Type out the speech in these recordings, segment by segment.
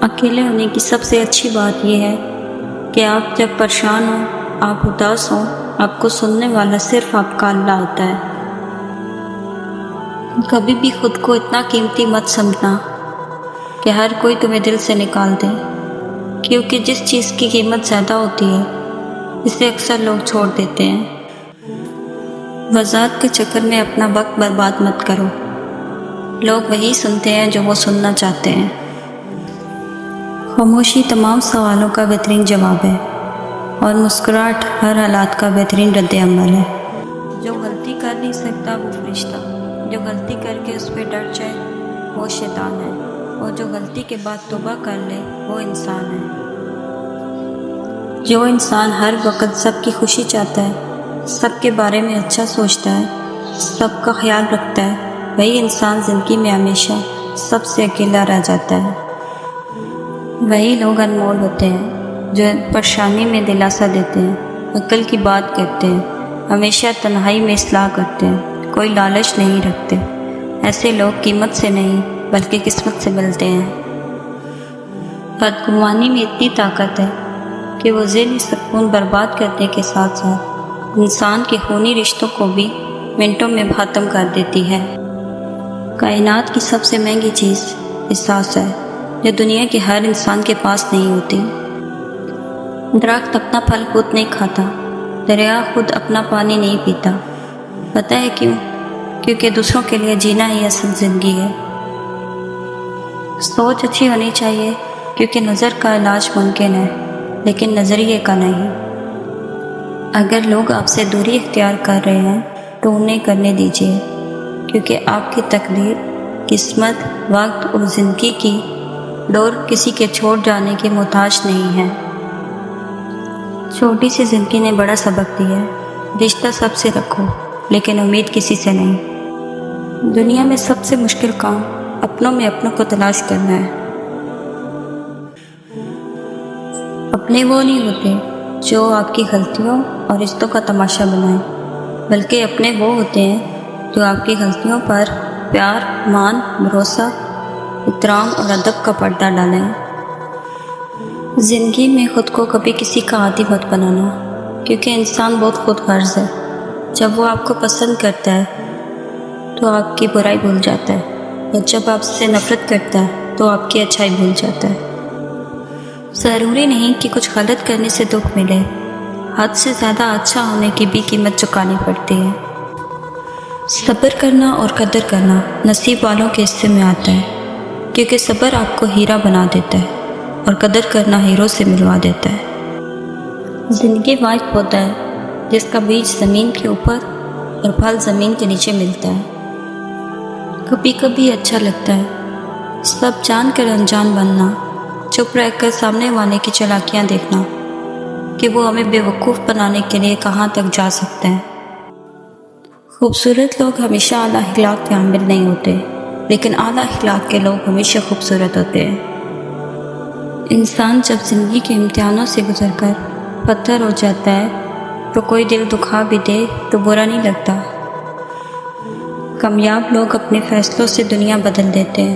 اکیلے ہونے کی سب سے اچھی بات یہ ہے کہ آپ جب پریشان ہوں، آپ اداس ہوں، آپ کو سننے والا صرف آپ کا اللہ ہوتا ہے۔ کبھی بھی خود کو اتنا قیمتی مت سمجھنا کہ ہر کوئی تمہیں دل سے نکال دے، کیونکہ جس چیز کی قیمت زیادہ ہوتی ہے اسے اکثر لوگ چھوڑ دیتے ہیں۔ وضاحت کے چکر میں اپنا وقت برباد مت کرو، لوگ وہی سنتے ہیں جو وہ سننا چاہتے ہیں۔ خاموشی تمام سوالوں کا بہترین جواب ہے، اور مسکراہٹ ہر حالات کا بہترین رد عمل ہے۔ جو غلطی کر نہیں سکتا وہ فرشتہ، جو غلطی کر کے اس پہ ڈر جائے وہ شیطان ہے، اور جو غلطی کے بعد توبہ کر لے وہ انسان ہے۔ جو انسان ہر وقت سب کی خوشی چاہتا ہے، سب کے بارے میں اچھا سوچتا ہے، سب کا خیال رکھتا ہے، وہی انسان زندگی میں ہمیشہ سب سے اکیلا رہ جاتا ہے۔ وہی لوگ انمول ہوتے ہیں جو پریشانی میں دلاسا دیتے ہیں، عقل کی بات کرتے ہیں، ہمیشہ تنہائی میں اصلاح کرتے ہیں، کوئی لالچ نہیں رکھتے۔ ایسے لوگ قیمت سے نہیں بلکہ قسمت سے ملتے ہیں۔ بدگمانی میں اتنی طاقت ہے کہ وہ ذہنی سکون برباد کرنے کے ساتھ ساتھ انسان کے خونی رشتوں کو بھی منٹوں میں ختم کر دیتی ہے۔ کائنات کی سب سے مہنگی چیز احساس ہے، جو دنیا کے ہر انسان کے پاس نہیں ہوتی۔ درخت اپنا پھل خود نہیں کھاتا، دریا خود اپنا پانی نہیں پیتا۔ پتہ ہے کیوں؟ کیونکہ دوسروں کے لیے جینا ہی اصل زندگی ہے۔ سوچ اچھی ہونی چاہیے، کیونکہ نظر کا علاج ممکن ہے لیکن نظریے کا نہیں۔ اگر لوگ آپ سے دوری اختیار کر رہے ہیں تو انہیں کرنے دیجیے، کیونکہ آپ کی تقدیر، قسمت، وقت اور زندگی کی ڈور کسی کے چھوڑ جانے کے محتاج نہیں ہے۔ چھوٹی سی زندگی نے بڑا سبق دیا ہے، رشتہ سب سے رکھو لیکن امید کسی سے نہیں۔ دنیا میں سب سے مشکل کام اپنوں میں اپنوں کو تلاش کرنا ہے۔ اپنے وہ نہیں ہوتے جو آپ کی غلطیوں اور رشتوں کا تماشا بنائیں، بلکہ اپنے وہ ہوتے ہیں جو آپ کی غلطیوں پر پیار، مان، بھروسہ، احترام اور ادب کا پردہ ڈالیں۔ زندگی میں خود کو کبھی کسی کا عادی مت بنانا، کیونکہ انسان بہت خود غرض ہے۔ جب وہ آپ کو پسند کرتا ہے تو آپ کی برائی بھول جاتا ہے، اور جب آپ سے نفرت کرتا ہے تو آپ کی اچھائی بھول جاتا ہے۔ ضروری نہیں کہ کچھ غلط کرنے سے دکھ ملے، حد سے زیادہ اچھا ہونے کی بھی قیمت چکانی پڑتی ہے۔ صبر کرنا اور قدر کرنا نصیب والوں کے حصے میں آتا ہے، کیونکہ صبر آپ کو ہیرا بنا دیتا ہے اور قدر کرنا ہیرو سے ملوا دیتا ہے۔ زندگی واحد ہوتا ہے جس کا بیج زمین کے اوپر اور پھل زمین کے نیچے ملتا ہے۔ کبھی کبھی اچھا لگتا ہے سب جان کر انجان بننا، چپ رہ کر سامنے والے کی چالاکیاں دیکھنا کہ وہ ہمیں بے وقوف بنانے کے لیے کہاں تک جا سکتے ہیں۔ خوبصورت لوگ ہمیشہ اعلیٰ اخلاق کے حامل نہیں ہوتے، لیکن اعلیٰ اخلاق کے لوگ ہمیشہ خوبصورت ہوتے ہیں۔ انسان جب زندگی کے امتحانوں سے گزر کر پتھر ہو جاتا ہے تو کوئی دل دکھا بھی دے تو برا نہیں لگتا۔ کامیاب لوگ اپنے فیصلوں سے دنیا بدل دیتے ہیں،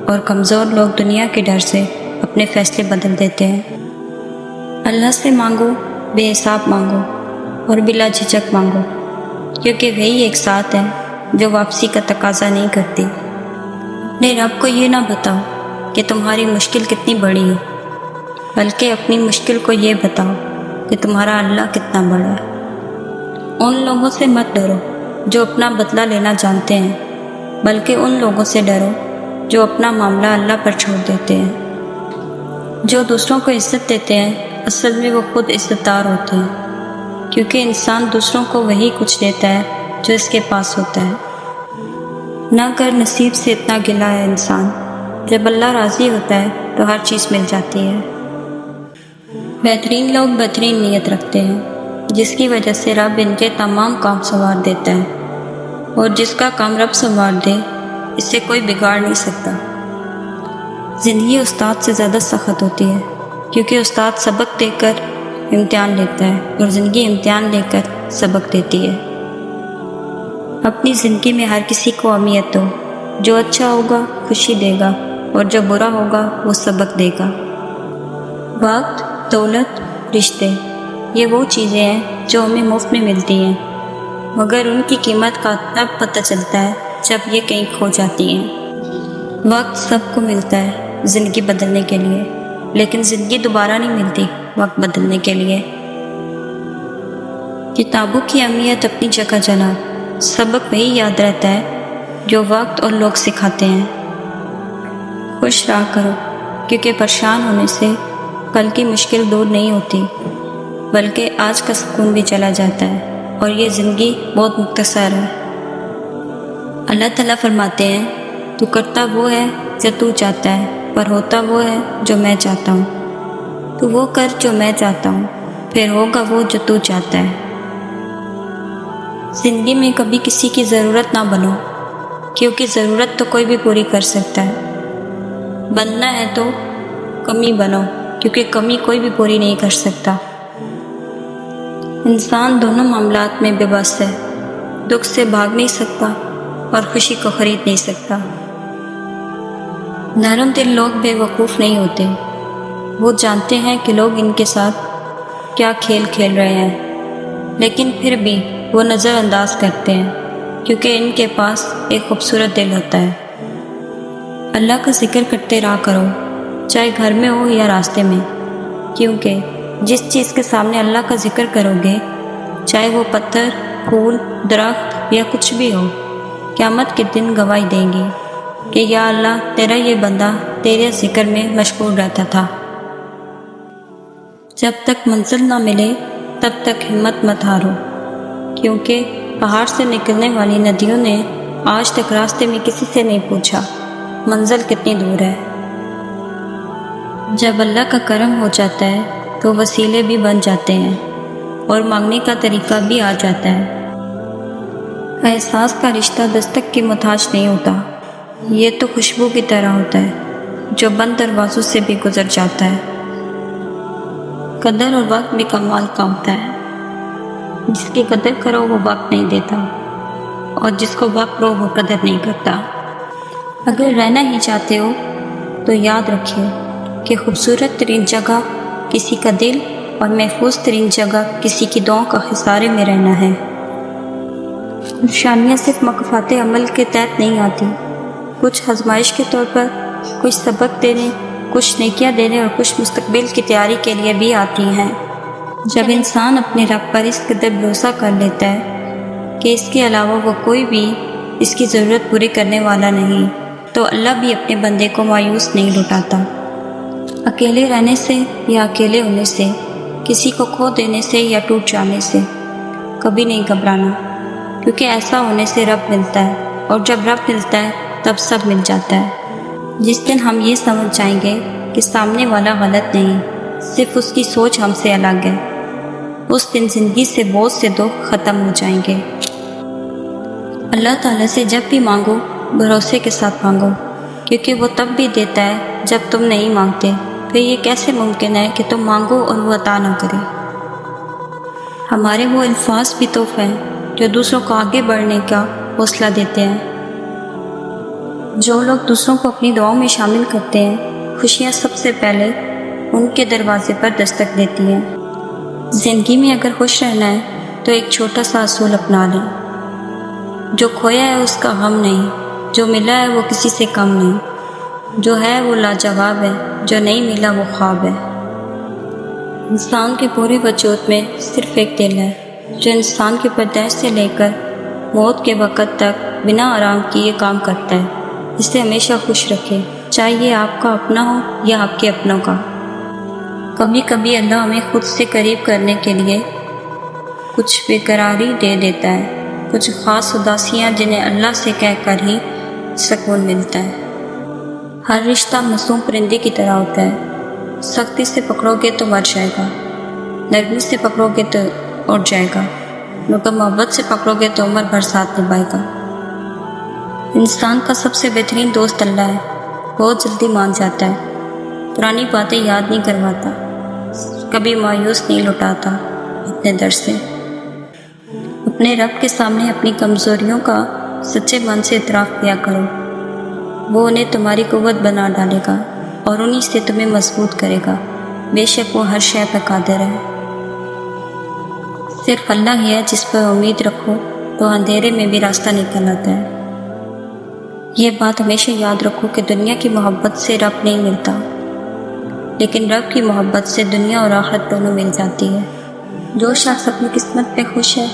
اور کمزور لوگ دنیا کے ڈر سے اپنے فیصلے بدل دیتے ہیں۔ اللہ سے مانگو، بے حساب مانگو اور بلا جھجک مانگو، کیونکہ وہی ایک ساتھ ہے جو واپسی کا تقاضا نہیں کرتی۔ اپنے رب کو یہ نہ بتاؤ کہ تمہاری مشکل کتنی بڑی ہے، بلکہ اپنی مشکل کو یہ بتاؤ کہ تمہارا اللہ کتنا بڑا ہے۔ ان لوگوں سے مت ڈرو جو اپنا بدلہ لینا جانتے ہیں، بلکہ ان لوگوں سے ڈرو جو اپنا معاملہ اللہ پر چھوڑ دیتے ہیں۔ جو دوسروں کو عزت دیتے ہیں اصل میں وہ خود عزت دار ہوتے ہیں، کیونکہ انسان دوسروں کو وہی کچھ دیتا ہے جو اس کے پاس ہوتا ہے۔ نہ کر نصیب سے اتنا گلا ہے انسان، جب اللہ راضی ہوتا ہے تو ہر چیز مل جاتی ہے۔ بہترین لوگ بہترین نیت رکھتے ہیں، جس کی وجہ سے رب ان کے تمام کام سنوار دیتا ہے، اور جس کا کام رب سنوار دے اسے کوئی بگاڑ نہیں سکتا۔ زندگی استاد سے زیادہ سخت ہوتی ہے، کیونکہ استاد سبق دے کر امتحان لیتا ہے اور زندگی امتحان لے کر سبق دیتی ہے۔ اپنی زندگی میں ہر کسی کو اہمیت دو، جو اچھا ہوگا خوشی دے گا اور جو برا ہوگا وہ سبق دے گا۔ وقت، دولت، رشتے، یہ وہ چیزیں ہیں جو ہمیں مفت میں ملتی ہیں، مگر ان کی قیمت کا تب پتہ چلتا ہے جب یہ کہیں کھو جاتی ہیں۔ وقت سب کو ملتا ہے زندگی بدلنے کے لیے، لیکن زندگی دوبارہ نہیں ملتی وقت بدلنے کے لیے۔ کتابوں کی اہمیت اپنی جگہ جناب، سبق وہی یاد رہتا ہے جو وقت اور لوگ سکھاتے ہیں۔ خوش رہا کرو، کیونکہ پریشان ہونے سے کل کی مشکل دور نہیں ہوتی، بلکہ آج کا سکون بھی چلا جاتا ہے، اور یہ زندگی بہت مختصر ہے۔ اللہ تعالیٰ فرماتے ہیں، تو کرتا وہ ہے جو تو چاہتا ہے، پر ہوتا وہ ہے جو میں چاہتا ہوں۔ تو وہ کر جو میں چاہتا ہوں، پھر ہوگا وہ جو تو چاہتا ہے۔ زندگی میں کبھی کسی کی ضرورت نہ بنو، کیونکہ ضرورت تو کوئی بھی پوری کر سکتا ہے۔ بننا ہے تو کمی بنو، کیونکہ کمی کوئی بھی پوری نہیں کر سکتا۔ انسان دونوں معاملات میں بے بس ہے، دکھ سے بھاگ نہیں سکتا اور خوشی کو خرید نہیں سکتا۔ نرم دل لوگ بے وقوف نہیں ہوتے، وہ جانتے ہیں کہ لوگ ان کے ساتھ کیا کھیل کھیل رہے ہیں، لیکن پھر بھی وہ نظر انداز کرتے ہیں، کیونکہ ان کے پاس ایک خوبصورت دل ہوتا ہے۔ اللہ کا ذکر کرتے رہا کرو، چاہے گھر میں ہو یا راستے میں، کیونکہ جس چیز کے سامنے اللہ کا ذکر کرو گے، چاہے وہ پتھر، پھول، درخت یا کچھ بھی ہو، قیامت کے دن گواہی دیں گے کہ یا اللہ، تیرا یہ بندہ تیرے ذکر میں مشغول رہتا تھا۔ جب تک منزل نہ ملے تب تک ہمت مت ہارو، کیونکہ پہاڑ سے نکلنے والی ندیوں نے آج تک راستے میں کسی سے نہیں پوچھا منزل کتنی دور ہے۔ جب اللہ کا کرم ہو جاتا ہے تو وسیلے بھی بن جاتے ہیں اور مانگنے کا طریقہ بھی آ جاتا ہے۔ احساس کا رشتہ دستک کی محتاج نہیں ہوتا، یہ تو خوشبو کی طرح ہوتا ہے جو بند دروازوں سے بھی گزر جاتا ہے۔ قدر اور وقت بھی کمال کا ہوتا ہے، جس کی قدر کرو وہ وقت نہیں دیتا، اور جس کو وقت دو وہ قدر نہیں کرتا۔ اگر رہنا ہی چاہتے ہو تو یاد رکھیے کہ خوبصورت ترین جگہ کسی کا دل اور محفوظ ترین جگہ کسی کی دعاؤں کا خسارے میں رہنا ہے۔ نشانیاں صرف مکافات عمل کے تحت نہیں آتی، کچھ آزمائش کے طور پر، کچھ سبق دینے، کچھ نیکیاں دینے اور کچھ مستقبل کی تیاری کے لیے بھی آتی ہیں۔ جب انسان اپنے رب پر اس قدر بھروسہ کر لیتا ہے کہ اس کے علاوہ وہ کوئی بھی اس کی ضرورت پوری کرنے والا نہیں، تو اللہ بھی اپنے بندے کو مایوس نہیں لوٹاتا۔ اکیلے رہنے سے یا اکیلے ہونے سے، کسی کو کھو دینے سے یا ٹوٹ جانے سے کبھی نہیں گھبرانا، کیونکہ ایسا ہونے سے رب ملتا ہے، اور جب رب ملتا ہے تب سب مل جاتا ہے۔ جس دن ہم یہ سمجھ جائیں گے کہ سامنے والا غلط نہیں، صرف اس کی سوچ ہم سے الگ ہے، اس دن زندگی سے بہت سے دکھ ختم ہو جائیں گے۔ اللہ تعالیٰ سے جب بھی مانگو بھروسے کے ساتھ مانگو، کیونکہ وہ تب بھی دیتا ہے جب تم نہیں مانگتے۔ پھر یہ کیسے ممکن ہے کہ تم مانگو اور وہ عطا نہ کرے؟ ہمارے وہ الفاظ بھی تحفہ ہیں جو دوسروں کو آگے بڑھنے کا حوصلہ دیتے ہیں۔ جو لوگ دوسروں کو اپنی دعاؤں میں شامل کرتے ہیں، خوشیاں سب سے پہلے ان کے دروازے پر دستک دیتی ہیں۔ زندگی میں اگر خوش رہنا ہے تو ایک چھوٹا سا اصول اپنا لیں، جو کھویا ہے اس کا غم نہیں، جو ملا ہے وہ کسی سے کم نہیں، جو ہے وہ لاجواب ہے، جو نہیں ملا وہ خواب ہے۔ انسان کے پورے وجود میں صرف ایک دل ہے جو انسان کی پیدائش سے لے کر موت کے وقت تک بنا آرام کیے کام کرتا ہے۔ اسے ہمیشہ خوش رکھے، چاہے یہ آپ کا اپنا ہو یا آپ کے اپنوں کا۔ کبھی کبھی اللہ ہمیں خود سے قریب کرنے کے لیے کچھ بیقراری دے دیتا ہے، کچھ خاص اداسیاں جنہیں اللہ سے کہہ کر ہی سکون ملتا ہے۔ ہر رشتہ معصوم پرندے کی طرح ہوتا ہے، سختی سے پکڑو گے تو مر جائے گا، نرمی سے پکڑو گے تو اڑ جائے گا، مگر محبت سے پکڑو گے تو عمر بھر ساتھ نبھائے گا۔ انسان کا سب سے بہترین دوست اللہ ہے، بہت جلدی مان جاتا ہے، پرانی باتیں یاد نہیں کرواتا، کبھی مایوس نہیں لوٹاتا اپنے در سے۔ اپنے رب کے سامنے اپنی کمزوریوں کا سچے من سے اعتراف کیا کرو، وہ انہیں تمہاری قوت بنا ڈالے گا اور انہی سے تمہیں مضبوط کرے گا، بے شک وہ ہر شے پر قادر ہے۔ صرف اللہ ہی ہے جس پر امید رکھو تو اندھیرے میں بھی راستہ نکل آتا ہے۔ یہ بات ہمیشہ یاد رکھو کہ دنیا کی محبت سے رب نہیں ملتا، لیکن رب کی محبت سے دنیا اور آخرت دونوں مل جاتی ہے۔ جو شخص اپنی قسمت پہ خوش ہے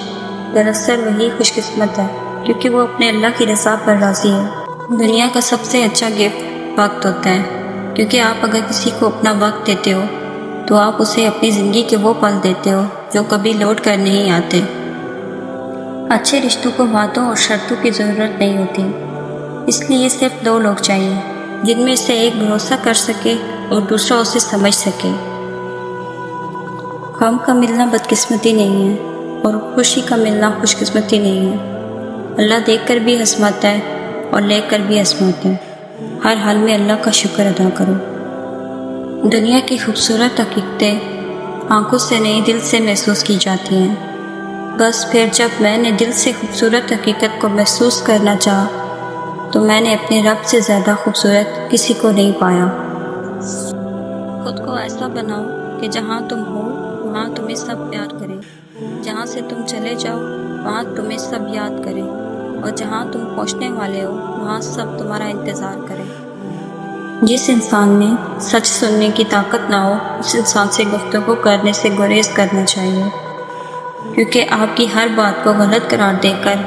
دراصل وہی خوش قسمت ہے، کیونکہ وہ اپنے اللہ کی رضا پر راضی ہے۔ دنیا کا سب سے اچھا گفٹ وقت ہوتا ہے، کیونکہ آپ اگر کسی کو اپنا وقت دیتے ہو تو آپ اسے اپنی زندگی کے وہ پل دیتے ہو جو کبھی لوٹ کر نہیں آتے۔ اچھے رشتوں کو وعدوں اور شرطوں کی ضرورت نہیں ہوتی، اس لیے صرف دو لوگ چاہیے جن میں سے ایک بھروسہ کر سکے اور دوسرا اسے سمجھ سکے۔ غم کا ملنا بدقسمتی نہیں ہے اور خوشی کا ملنا خوش قسمتی نہیں ہے۔ اللہ دیکھ کر بھی ہنسماتا ہے اور لے کر بھی ہنسماتا ہے۔ ہر حال میں اللہ کا شکر ادا کرو۔ دنیا کی خوبصورت حقیقتیں آنکھوں سے نہیں دل سے محسوس کی جاتی ہیں، بس پھر جب میں نے دل سے خوبصورت حقیقت کو محسوس کرنا چاہا تو میں نے اپنے رب سے زیادہ خوبصورت کسی کو نہیں پایا۔ خود کو ایسا بناؤ کہ جہاں تم ہو وہاں تمہیں سب پیار کرے، جہاں سے تم چلے جاؤ وہاں تمہیں سب یاد کرے، اور جہاں تم پہنچنے والے ہو وہاں سب تمہارا انتظار کرے۔ جس انسان میں سچ سننے کی طاقت نہ ہو اس انسان سے گفتگو کرنے سے گریز کرنا چاہیے، کیونکہ آپ کی ہر بات کو غلط قرار دے کر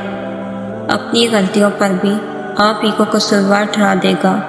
اپنی غلطیوں پر بھی آپ ہی کو قصوروار ٹھہرا دے گا۔